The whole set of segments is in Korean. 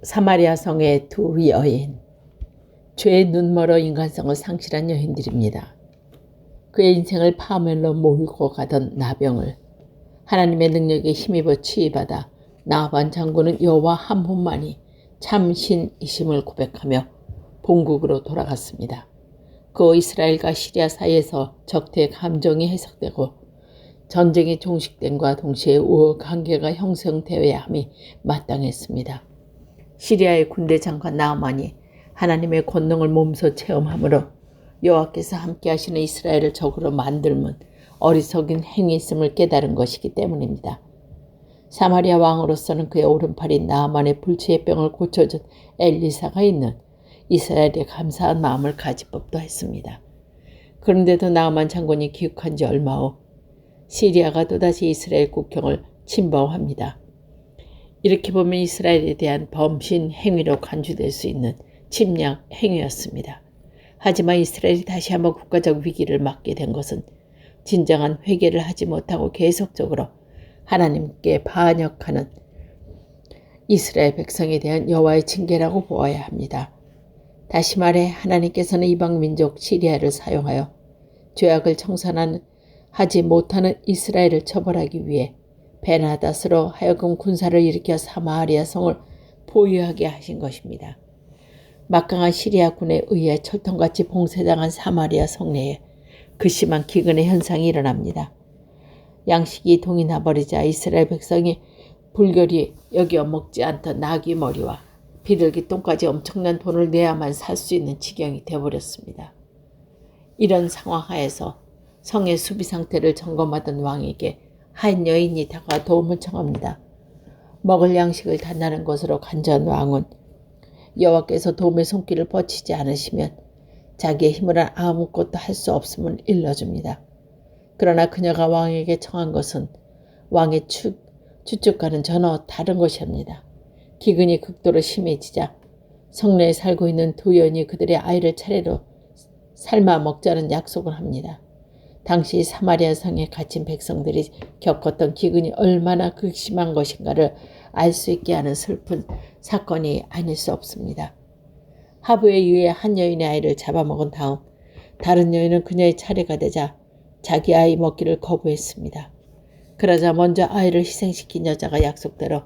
사마리아 성의 두 여인. 죄의 눈멀어 인간성을 상실한 여인들입니다. 그의 인생을 파멸로 몰고 가던 나병을 하나님의 능력에 힘입어 치유받아 나반 장군은 여호와 한 분만이 참 신이심을 고백하며 본국으로 돌아갔습니다. 그 이스라엘과 시리아 사이에서 적대의 감정이 해석되고 전쟁이 종식됨과 동시에 우호 관계가 형성되어야 함이 마땅했습니다. 시리아의 군대 장관 나아만이 하나님의 권능을 몸소 체험하므로 여호와께서 함께 하시는 이스라엘을 적으로 만들면 어리석은 행위 있음을 깨달은 것이기 때문입니다. 사마리아 왕으로서는 그의 오른팔인 나아만의 불치의 병을 고쳐준 엘리사가 있는 이스라엘에 감사한 마음을 가질 법도 했습니다. 그런데도 나아만 장군이 귀국한 지 얼마 후 시리아가 또다시 이스라엘 국경을 침범합니다. 이렇게 보면 이스라엘에 대한 범신 행위로 간주될 수 있는 침략 행위였습니다. 하지만 이스라엘이 다시 한번 국가적 위기를 맞게 된 것은 진정한 회개를 하지 못하고 계속적으로 하나님께 반역하는 이스라엘 백성에 대한 여호와의 징계라고 보아야 합니다. 다시 말해 하나님께서는 이방 민족 시리아를 사용하여 죄악을 청산하지 못하는 이스라엘을 처벌하기 위해 베나닷으로 하여금 군사를 일으켜 사마리아 성을 보유하게 하신 것입니다. 막강한 시리아 군에 의해 철통같이 봉쇄당한 사마리아 성내에 극심한 기근의 현상이 일어납니다. 양식이 동이 나버리자 이스라엘 백성이 불결히 여겨 먹지 않던 나귀 머리와 비둘기 똥까지 엄청난 돈을 내야만 살 수 있는 지경이 되어버렸습니다. 이런 상황 하에서 성의 수비 상태를 점검하던 왕에게 한 여인이 다가와 도움을 청합니다. 먹을 양식을 단단한 것으로 간절한 왕은 여호와께서 도움의 손길을 뻗치지 않으시면 자기의 힘으로 아무것도 할 수 없음을 일러줍니다. 그러나 그녀가 왕에게 청한 것은 왕의 추측과는 전혀 다른 것이옵니다. 기근이 극도로 심해지자 성내에 살고 있는 두 여인이 그들의 아이를 차례로 삶아 먹자는 약속을 합니다. 당시 사마리아 성에 갇힌 백성들이 겪었던 기근이 얼마나 극심한 것인가를 알 수 있게 하는 슬픈 사건이 아닐 수 없습니다. 하부에 의해 한 여인의 아이를 잡아먹은 다음 다른 여인은 그녀의 차례가 되자 자기 아이 먹기를 거부했습니다. 그러자 먼저 아이를 희생시킨 여자가 약속대로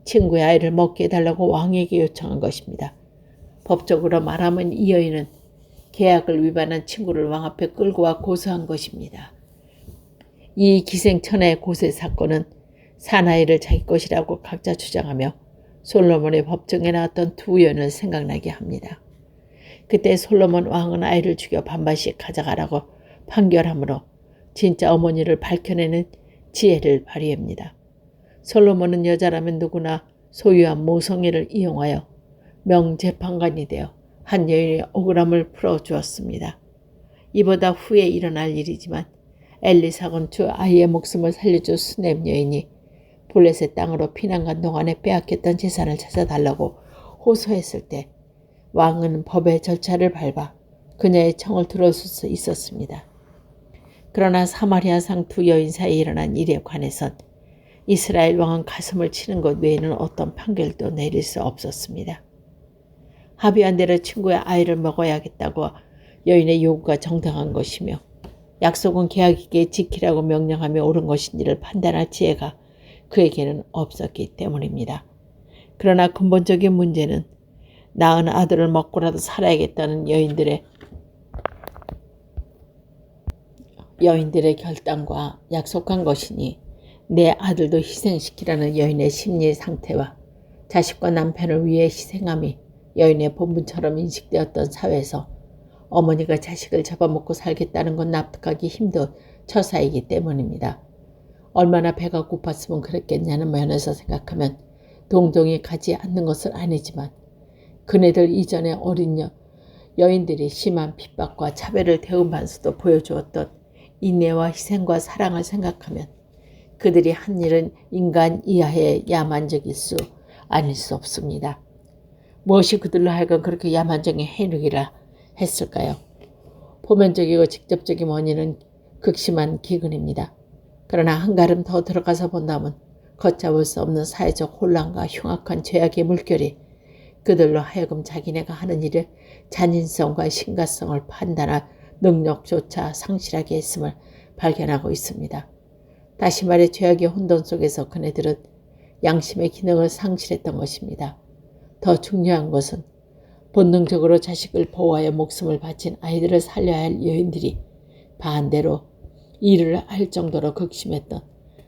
친구의 아이를 먹게 해달라고 왕에게 요청한 것입니다. 법적으로 말하면 이 여인은 계약을 위반한 친구를 왕 앞에 끌고 와 고소한 것입니다. 이 기생천의 고세 사건은 사나이를 자기 것이라고 각자 주장하며 솔로몬의 법정에 나왔던 두 여인을 생각나게 합니다. 그때 솔로몬 왕은 아이를 죽여 반반씩 가져가라고 판결하므로 진짜 어머니를 밝혀내는 지혜를 발휘합니다. 솔로몬은 여자라면 누구나 소유한 모성애를 이용하여 명재판관이 되어 한 여인의 억울함을 풀어주었습니다. 이보다 후에 일어날 일이지만 엘리사 건주 아이의 목숨을 살려준 수넴 여인이 블레셋 땅으로 피난간 동안에 빼앗겼던 재산을 찾아달라고 호소했을 때 왕은 법의 절차를 밟아 그녀의 청을 들어줄 수 있었습니다. 그러나 사마리아 상 두 여인 사이에 일어난 일에 관해선 이스라엘 왕은 가슴을 치는 것 외에는 어떤 판결도 내릴 수 없었습니다. 합의한 대로 친구의 아이를 먹어야겠다고 여인의 요구가 정당한 것이며 약속은 계약 있게 지키라고 명령하며 옳은 것인지를 판단할 지혜가 그에게는 없었기 때문입니다. 그러나 근본적인 문제는 낳은 아들을 먹고라도 살아야겠다는 여인들의 결단과 약속한 것이니 내 아들도 희생시키라는 여인의 심리 상태와 자식과 남편을 위해 희생함이 여인의 본분처럼 인식되었던 사회에서 어머니가 자식을 잡아먹고 살겠다는 건 납득하기 힘든 처사이기 때문입니다. 얼마나 배가 고팠으면 그랬겠냐는 면에서 생각하면 동정이 가지 않는 것은 아니지만 그네들 이전의 어린 여인들이 심한 핍박과 차별을 대응하면서도 보여주었던 인내와 희생과 사랑을 생각하면 그들이 한 일은 인간 이하의 야만적일 수 아닐 수 없습니다. 무엇이 그들로 하여금 그렇게 야만적인 행위라 했을까요? 보면적이고 직접적인 원인은 극심한 기근입니다. 그러나 한 걸음 더 들어가서 본다면 걷잡을 수 없는 사회적 혼란과 흉악한 죄악의 물결이 그들로 하여금 자기네가 하는 일의 잔인성과 심각성을 판단할 능력조차 상실하게 했음을 발견하고 있습니다. 다시 말해 죄악의 혼돈 속에서 그네들은 양심의 기능을 상실했던 것입니다. 더 중요한 것은 본능적으로 자식을 보호하여 목숨을 바친 아이들을 살려야 할 여인들이 반대로 일을 할 정도로 극심했던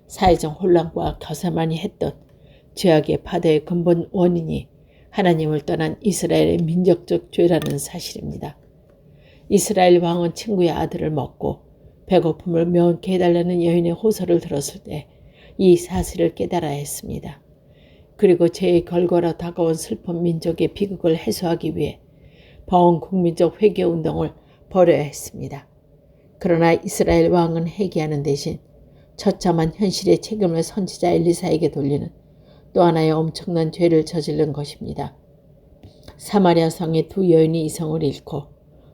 사회적 혼란과 겨사만이 했던 죄악의 파도의 근본 원인이 하나님을 떠난 이스라엘의 민족적 죄라는 사실입니다. 이스라엘 왕은 친구의 아들을 먹고 배고픔을 명쾌 해달라는 여인의 호소를 들었을 때 이 사실을 깨달아야 했습니다. 그리고 죄의 걸거라 다가온 슬픈 민족의 비극을 해소하기 위해 범국민적 회개운동을 벌여야 했습니다. 그러나 이스라엘 왕은 회개하는 대신 처참한 현실의 책임을 선지자 엘리사에게 돌리는 또 하나의 엄청난 죄를 저지른 것입니다. 사마리아 성의 두 여인이 이성을 잃고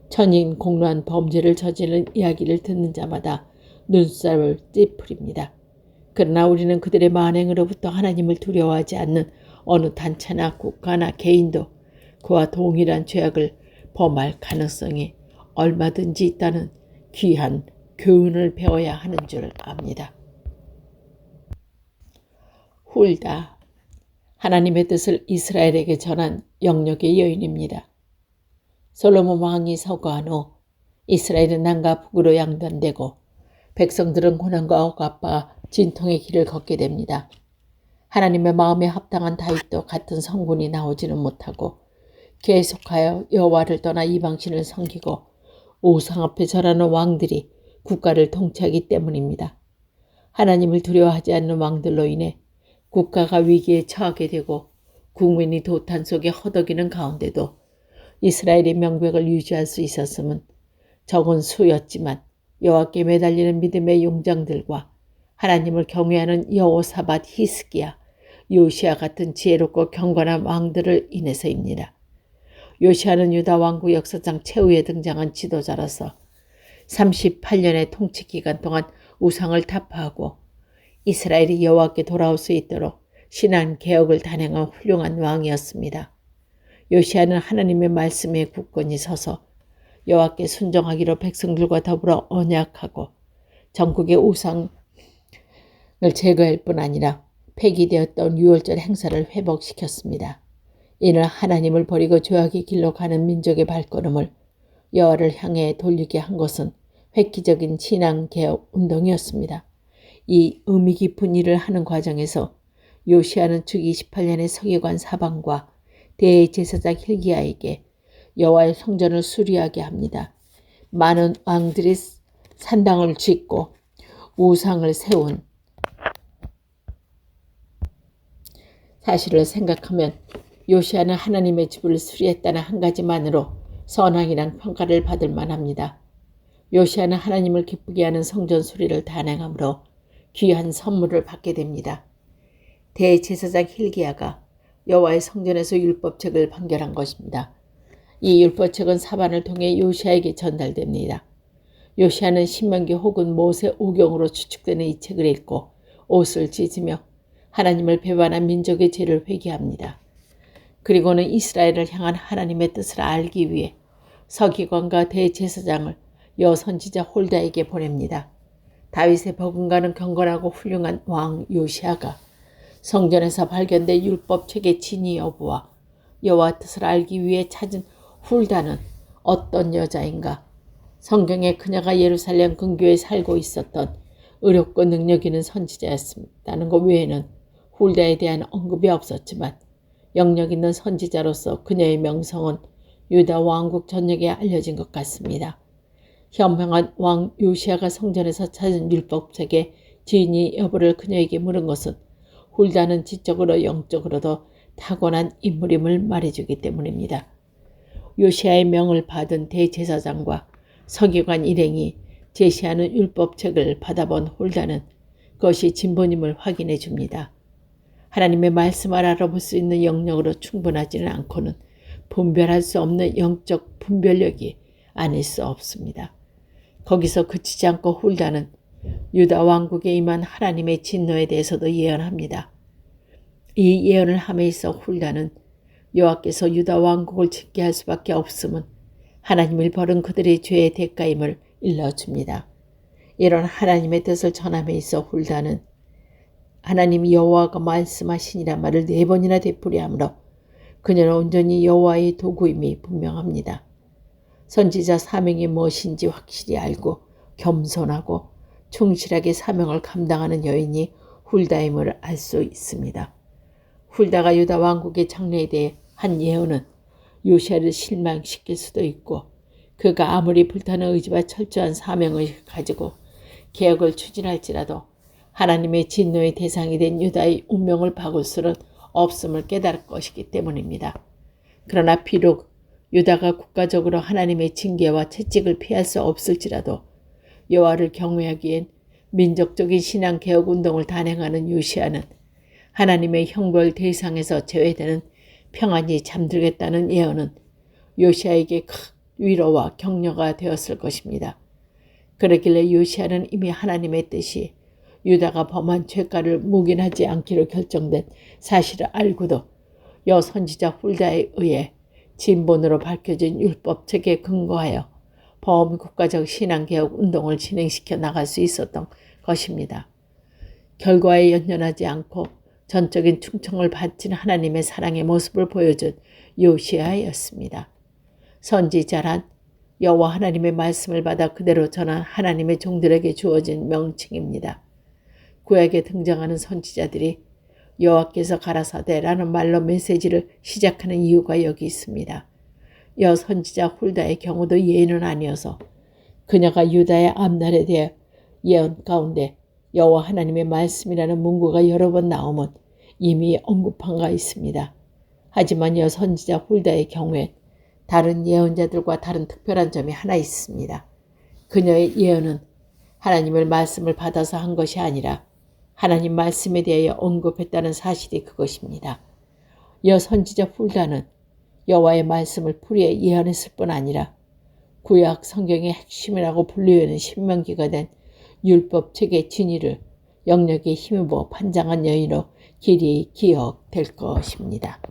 천인공노한 범죄를 저지른 이야기를 듣는 자마다 눈살을 찌푸립니다. 그러나 우리는 그들의 만행으로부터 하나님을 두려워하지 않는 어느 단체나 국가나 개인도 그와 동일한 죄악을 범할 가능성이 얼마든지 있다는 귀한 교훈을 배워야 하는 줄 압니다. 훌다, 하나님의 뜻을 이스라엘에게 전한 영역의 여인입니다. 솔로몬 왕이 서거한 후 이스라엘은 남과 북으로 양단되고 백성들은 고난과 억압과 진통의 길을 걷게 됩니다. 하나님의 마음에 합당한 다윗도 같은 성군이 나오지는 못하고 계속하여 여호와를 떠나 이방신을 섬기고 우상 앞에 절하는 왕들이 국가를 통치하기 때문입니다. 하나님을 두려워하지 않는 왕들로 인해 국가가 위기에 처하게 되고 국민이 도탄 속에 허덕이는 가운데도 이스라엘의 명백을 유지할 수 있었음은 적은 수였지만 여호와께 매달리는 믿음의 용장들과 하나님을 경외하는 여호사밧, 히스기야, 요시야 같은 지혜롭고 경건한 왕들을 인해서입니다. 요시야는 유다 왕국 역사상 최후에 등장한 지도자로서 38년의 통치 기간 동안 우상을 타파하고 이스라엘이 여호와께 돌아올 수 있도록 신앙 개혁을 단행한 훌륭한 왕이었습니다. 요시야는 하나님의 말씀에 굳건히 서서 여호와께 순종하기로 백성들과 더불어 언약하고 전국의 우상을 제거할 뿐 아니라 폐기되었던 유월절 행사를 회복시켰습니다. 이는 하나님을 버리고 죄악의 길로 가는 민족의 발걸음을 여호와를 향해 돌리게 한 것은 획기적인 신앙개혁 운동이었습니다. 이 의미 깊은 일을 하는 과정에서 요시야는 주기 18년의 서기관 사방과 대제사장 hil기야에게 여호와의 성전을 수리하게 합니다. 많은 왕들이 산당을 짓고 우상을 세운 사실을 생각하면 요시야는 하나님의 집을 수리했다는 한 가지만으로 선왕이란 평가를 받을 만합니다. 요시야는 하나님을 기쁘게 하는 성전 수리를 단행함으로 귀한 선물을 받게 됩니다. 대제사장 hil기야가 여호와의 성전에서 율법책을 판결한 것입니다. 이 율법책은 사반을 통해 요시야에게 전달됩니다. 요시야는 신명기 혹은 모세 오경으로 추측되는 이 책을 읽고 옷을 찢으며 하나님을 배반한 민족의 죄를 회개합니다. 그리고는 이스라엘을 향한 하나님의 뜻을 알기 위해 서기관과 대제사장을 여선지자 홀다에게 보냅니다. 다윗의 버금가는 경건하고 훌륭한 왕 요시야가 성전에서 발견된 율법책의 진위 여부와 여호와 뜻을 알기 위해 찾은 훌다는 어떤 여자인가? 성경에 그녀가 예루살렘 근교에 살고 있었던 의롭고 능력 있는 선지자였다는 것 외에는 훌다에 대한 언급이 없었지만 영력 있는 선지자로서 그녀의 명성은 유다 왕국 전역에 알려진 것 같습니다. 현명한 왕 요시야가 성전에서 찾은 율법책의 진위 여부를 그녀에게 물은 것은 훌다는 지적으로 영적으로도 타고난 인물임을 말해주기 때문입니다. 요시야의 명을 받은 대제사장과 서기관 일행이 제시하는 율법책을 받아본 홀다는 그것이 진본임을 확인해 줍니다. 하나님의 말씀을 알아볼 수 있는 영역으로 충분하지는 않고는 분별할 수 없는 영적 분별력이 아닐 수 없습니다. 거기서 그치지 않고 훌다는 유다 왕국에 임한 하나님의 진노에 대해서도 예언합니다. 이 예언을 함에 있어 훌다는 여호와께서 유다 왕국을 짓게 할 수밖에 없음은 하나님을 버린 그들의 죄의 대가임을 일러줍니다. 이런 하나님의 뜻을 전함에 있어 훌다는 하나님 여호와가 말씀하시니라 말을 4번이나 되풀이하므로 그녀는 온전히 여호와의 도구임이 분명합니다. 선지자 사명이 무엇인지 확실히 알고 겸손하고 충실하게 사명을 감당하는 여인이 훌다임을 알 수 있습니다. 훌다가 유다 왕국의 장래에 대해 한 예언은 요시아를 실망시킬 수도 있고 그가 아무리 불타는 의지와 철저한 사명을 가지고 개혁을 추진할지라도 하나님의 진노의 대상이 된 유다의 운명을 바꿀 수는 없음을 깨달을 것이기 때문입니다. 그러나 비록 유다가 국가적으로 하나님의 징계와 채찍을 피할 수 없을지라도 여호와를 경외하기엔 민족적인 신앙 개혁 운동을 단행하는 요시아는 하나님의 형벌 대상에서 제외되는 평안히 잠들겠다는 예언은 요시아에게 큰 위로와 격려가 되었을 것입니다. 그러길래 요시아는 이미 하나님의 뜻이 유다가 범한 죄가를 묵인하지 않기로 결정된 사실을 알고도 여 선지자 훌다에 의해 진본으로 밝혀진 율법책에 근거하여 범국가적 신앙개혁 운동을 진행시켜 나갈 수 있었던 것입니다. 결과에 연연하지 않고 전적인 충성을 바친 하나님의 사랑의 모습을 보여준 요시아였습니다. 선지자란 여호와 하나님의 말씀을 받아 그대로 전한 하나님의 종들에게 주어진 명칭입니다. 구약에 등장하는 선지자들이 여호와께서 가라사대라는 말로 메시지를 시작하는 이유가 여기 있습니다. 여 선지자 훌다의 경우도 예외는 아니어서 그녀가 유다의 앞날에 대해 예언 가운데 여호와 하나님의 말씀이라는 문구가 여러 번 나오면 이미 언급한 바 있습니다. 하지만 여 선지자 훌다의 경우엔 다른 예언자들과 다른 특별한 점이 하나 있습니다. 그녀의 예언은 하나님의 말씀을 받아서 한 것이 아니라 하나님 말씀에 대하여 언급했다는 사실이 그것입니다. 여 선지자 훌다는 여호와의 말씀을 풀이해 예언했을 뿐 아니라 구약 성경의 핵심이라고 분류하는 신명기가 된 율법책의 진위를 영역에 힘입어 판장한 여인으로 길이 기억될 것입니다.